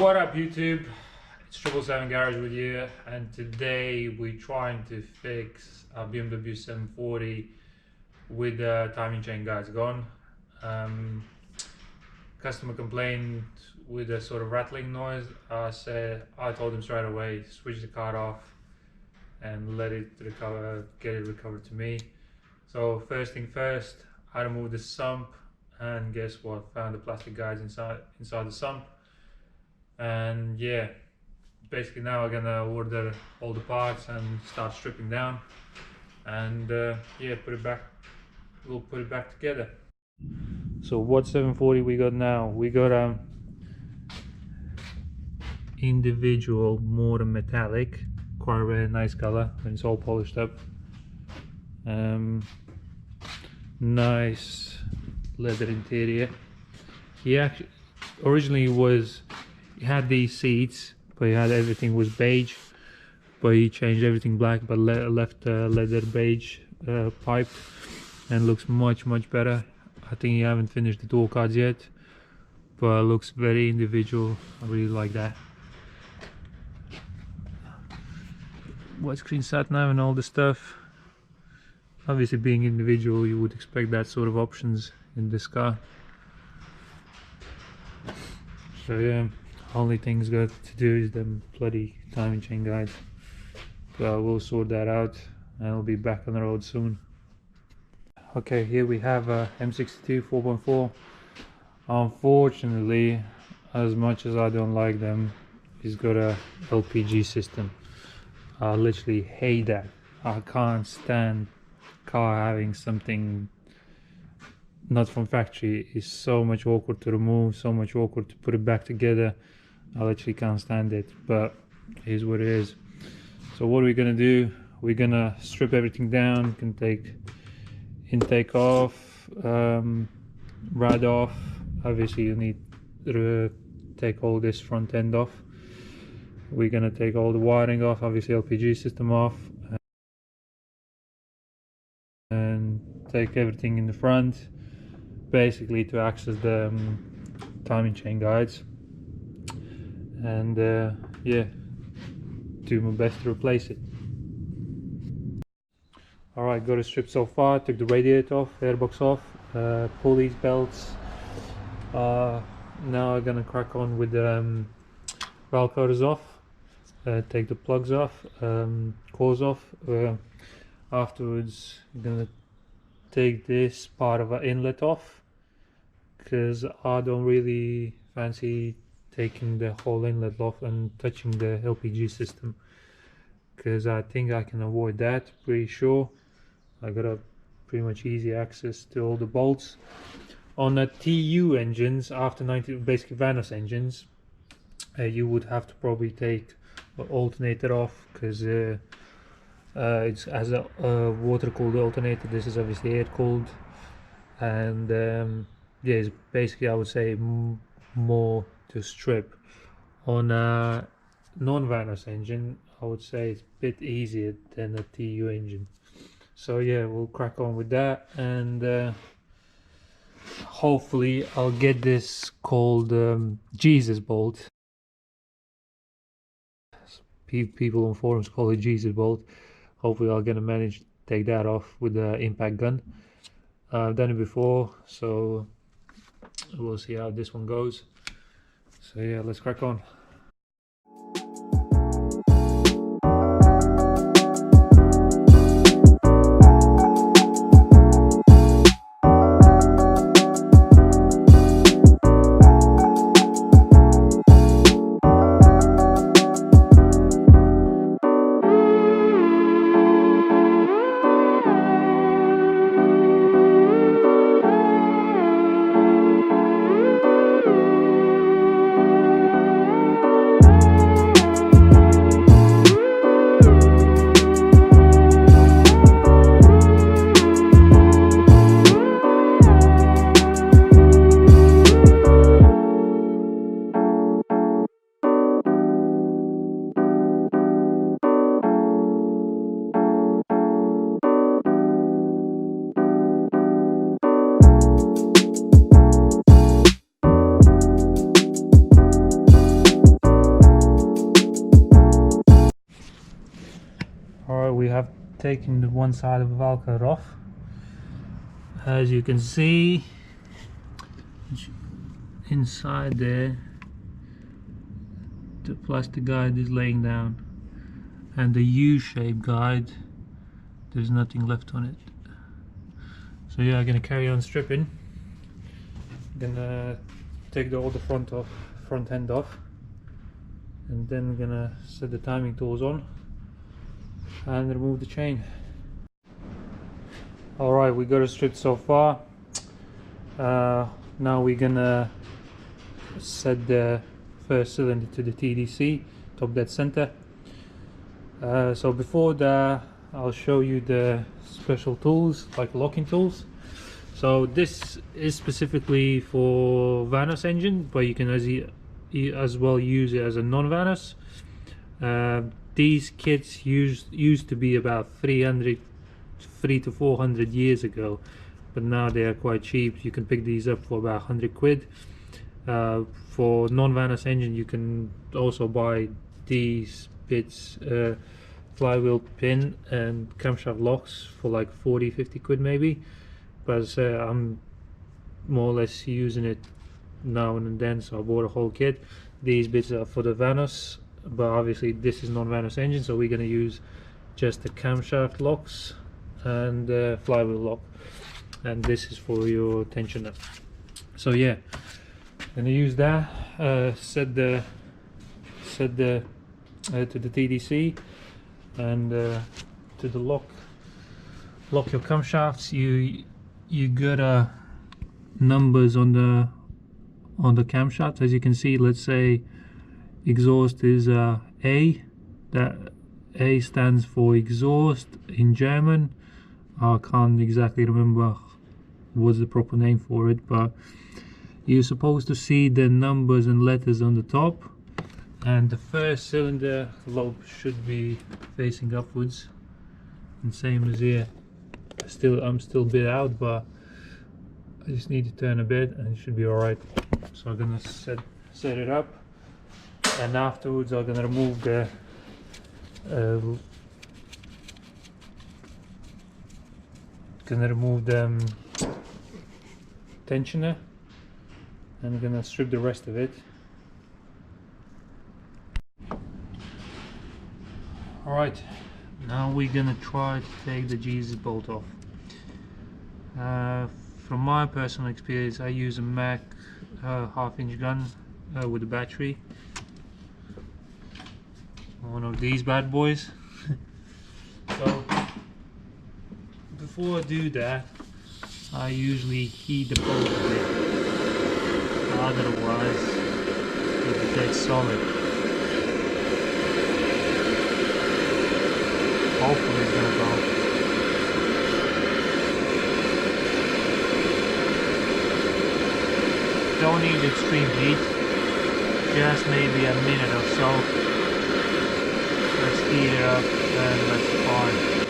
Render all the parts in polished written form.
What up YouTube, it's 777 Garage with you, and today we're trying to fix a BMW 740 with the timing chain guides gone. Customer complained with a sort of rattling noise. I told him straight away, switch the card off and let it recover, get it recovered to me. So first thing first, I removed the sump, and guess what, found the plastic guides inside the sump. And yeah, basically now I'm gonna order all the parts and start stripping down, and yeah, we'll put it back together. So what 740 we got now? We got a individual motor metallic, quite a very nice color when it's all polished up. Nice leather interior. He actually originally he had these seats, but he had everything was beige, but he changed everything black, but left leather beige pipe, and looks much better. I think he haven't finished the door cards yet, but it looks very individual. I really like that. Widescreen sat nav and all the stuff. Obviously, being individual, you would expect that sort of options in this car. So yeah, only thing's got to do is them bloody timing chain guides. But we'll sort that out and I'll be back on the road soon. Okay, here we have a M62 4.4. Unfortunately, as much as I don't like them, it's got a LPG system. I literally hate that. I can't stand car having something not from factory. It's so much awkward to remove, so much awkward to put it back together. I literally can't stand it, but here's what it is. So what are we gonna do? We're gonna strip everything down. Can take intake off, rad off. Obviously you need to take all this front end off. We're gonna take all the wiring off, obviously LPG system off, and take everything in the front, basically to access the timing chain guides, and yeah, do my best to replace it. Alright, got it stripped so far. Took the radiator off, airbox off, pull these belts. Now I'm gonna crack on with the valve covers off, take the plugs off, cores off. Afterwards I'm gonna take this part of an inlet off, because I don't really fancy taking the whole inlet off and touching the LPG system, because I think I can avoid that, pretty sure. I got a pretty much easy access to all the bolts. On the TU engines, after 90, basically Vanos engines, you would have to probably take the alternator off, because it's as a water cooled alternator. This is obviously air cooled, and yeah, it's basically, I would say, more to strip. On a non-Vanos engine, I would say it's a bit easier than a TU engine. So yeah, we'll crack on with that, and hopefully I'll get this called Jesus bolt. People on forums call it Jesus bolt. Hopefully I'll manage to take that off with the impact gun. I've done it before, so we'll see how this one goes. So yeah, let's crack on. we have taken the one side of the valve cover off. As you can see, inside there the plastic guide is laying down, and the U-shaped guide, there's nothing left on it. So yeah, I'm gonna carry on stripping. Gonna take all the front end off, and then we're gonna set the timing tools on and remove the chain. Alright, we got it stripped so far. Now we're gonna set the first cylinder to the TDC, top dead center. So before that, I'll show you the special tools, like locking tools. So this is specifically for Vanos engine, but you can as well use it as a non-Vanos. These kits used to be about 300 to 400 years ago, but now they are quite cheap. You can pick these up for about 100 quid. For non-Vanos engine, you can also buy these bits, flywheel pin and camshaft locks, for like 40-50 quid maybe. But as I say, I'm more or less using it now and then, so I bought a whole kit. These bits are for the Vanos, but obviously this is non-Vanos engine, so we're going to use just the camshaft locks and the flywheel lock, and this is for your tensioner. So yeah, I'm gonna use that. Set the to the TDC, and to the lock your camshafts. You got numbers on the camshaft. As you can see, let's say exhaust is A. That A stands for exhaust in German. I can't exactly remember what's the proper name for it, but you're supposed to see the numbers and letters on the top, and the first cylinder lobe should be facing upwards, and same as here. I'm still a bit out, but I just need to turn a bit and it should be alright. So I'm gonna set it up, and afterwards I'm gonna remove the tensioner, and I'm gonna strip the rest of it. Alright, now we're gonna try to take the Jesus bolt off. From my personal experience, I use a Mac half-inch gun with a battery, one of these bad boys. So before I do that, I usually heat the bolt a bit, otherwise it gets solid. Hopefully it's gonna go. Don't need extreme heat, just maybe a minute or so. Let's heat it up and let's fire.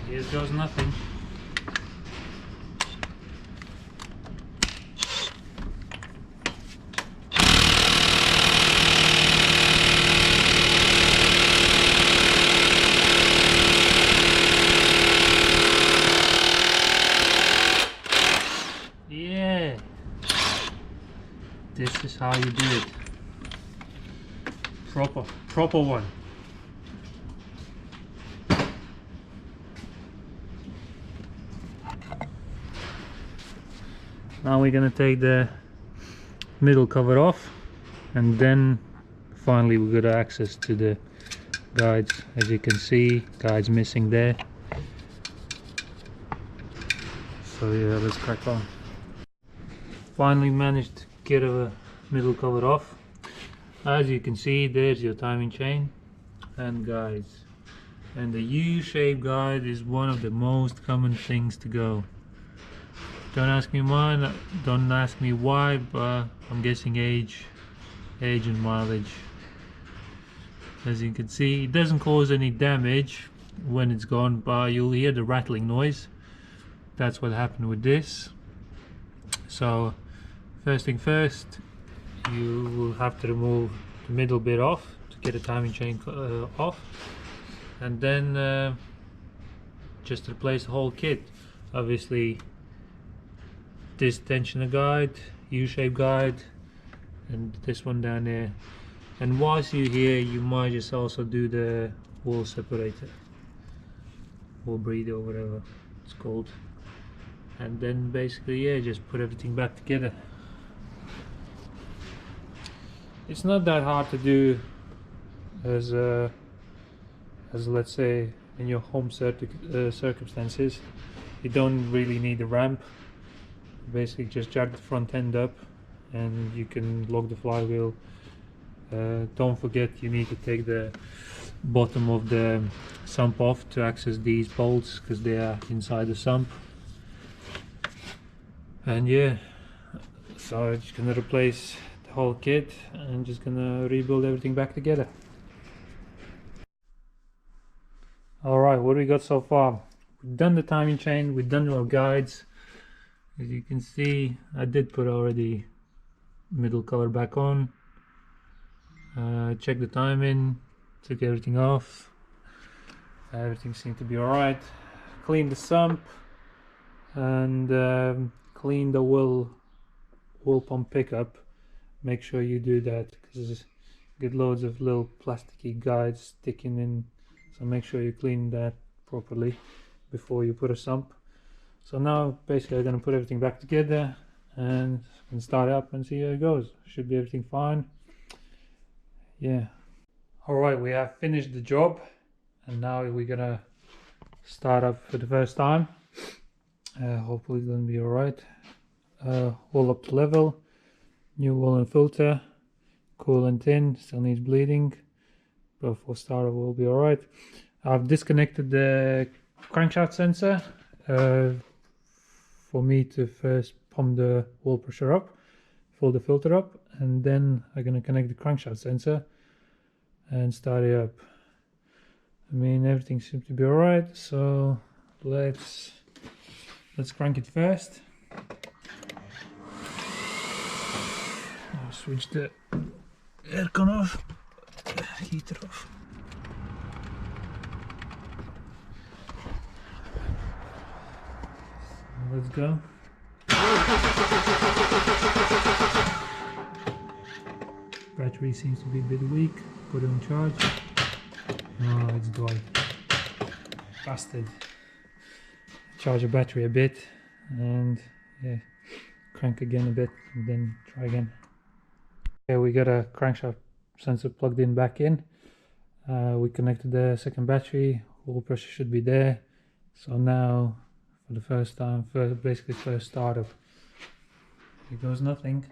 Here goes nothing. Yeah, this is how you do it. Proper one. Now we're gonna take the middle cover off, and then finally we got access to the guides. As you can see, guides missing there. So yeah, let's crack on. Finally managed to get a middle cover off. As you can see, there's your timing chain and guides. And the U-shape guide is one of the most common things to go. Don't ask me why, don't ask me why, but I'm guessing age and mileage. As you can see, it doesn't cause any damage when it's gone, but you'll hear the rattling noise. That's what happened with this. So first thing first, you will have to remove the middle bit off to get the timing chain off, and then just replace the whole kit. Obviously this tensioner guide, U-shape guide, and this one down there. And whilst you're here, you might just also do the wall separator, wall breather, or whatever it's called. And then basically, yeah, just put everything back together. It's not that hard to do as let's say in your home circumstances. You don't really need a ramp. Basically just jack the front end up and you can lock the flywheel. Don't forget, you need to take the bottom of the sump off to access these bolts because they are inside the sump. And yeah, so I'm just gonna replace the whole kit and just gonna rebuild everything back together. Alright, what do we got so far? We've done the timing chain, we've done our guides. As you can see, I did put already middle color back on. Check the timing, took everything off. Everything seemed to be alright. Clean the sump and clean the oil pump pickup. Make sure you do that because you get loads of little plasticky guides sticking in, so make sure you clean that properly before you put a sump. So now basically I'm going to put everything back together and start up and see how it goes. Should be everything fine. Yeah. Alright, we have finished the job and now we're gonna start up for the first time. Hopefully it's gonna be alright. All up to level, new woolen filter, coolant in, still needs bleeding, but for startup will be alright. I've disconnected the crankshaft sensor for me to first pump the wall pressure up, fill the filter up, and then I'm gonna connect the crankshaft sensor and start it up. I mean, everything seems to be alright, so let's crank it first. I'll switch the aircon off, heater off. Let's go. Battery seems to be a bit weak. Put it on charge. Oh, it's dry. Bastard. Charge the battery a bit and yeah, crank again a bit and then try again. Okay, we got a crankshaft sensor plugged in back in. We connected the second battery. Wall pressure should be there. So now for the first time, basically first startup, here goes nothing.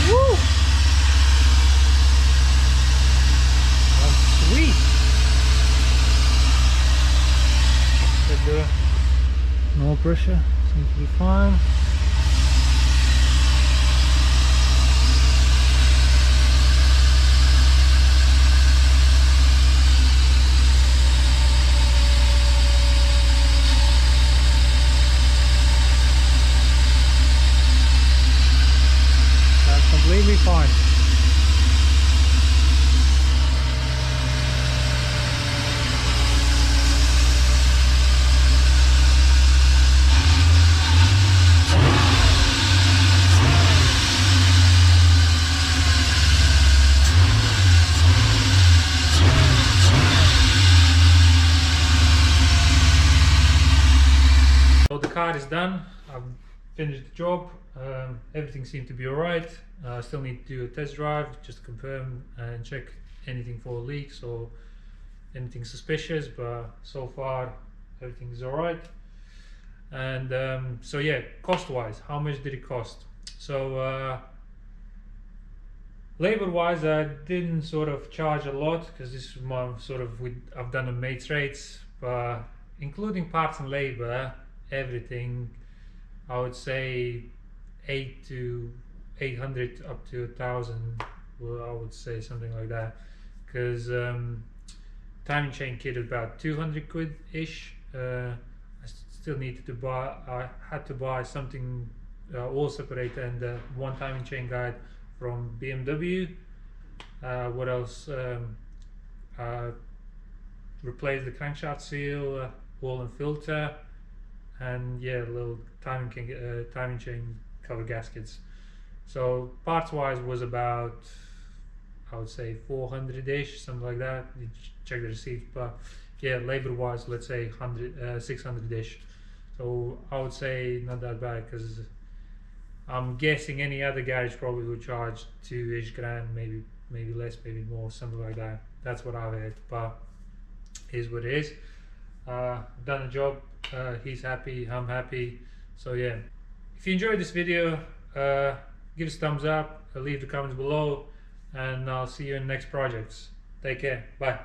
Woo! That's sweet. Get the no pressure, seems to be fine. Completely fine. So the car is done. I've finished the job. Everything seemed to be alright. I still need to do a test drive just to confirm and check anything for leaks or anything suspicious, but so far everything is alright. And so yeah, cost wise, how much did it cost? So Labor wise, I didn't sort of charge a lot because this is my sort of I've done a mates rates, but including parts and labor, everything, I would say 800 up to 1,000. Well, I would say something like that, because timing chain kit is about 200 quid ish. I still needed to buy. I had to buy something, oil separator and one timing chain guide from BMW. What else? Replace the crankshaft seal, oil and filter, and yeah, little timing chain cover gaskets. So parts wise was about, I would say 400-ish, something like that. You check the receipts, but yeah, labor wise, let's say 600-ish. So I would say not that bad, because I'm guessing any other garage probably would charge 2-ish grand, maybe less, maybe more, something like that. That's what I've had, but is what it is. Done the job. He's happy, I'm happy. So yeah, if you enjoyed this video, give us a thumbs up, leave the comments below, and I'll see you in the next projects. Take care, bye.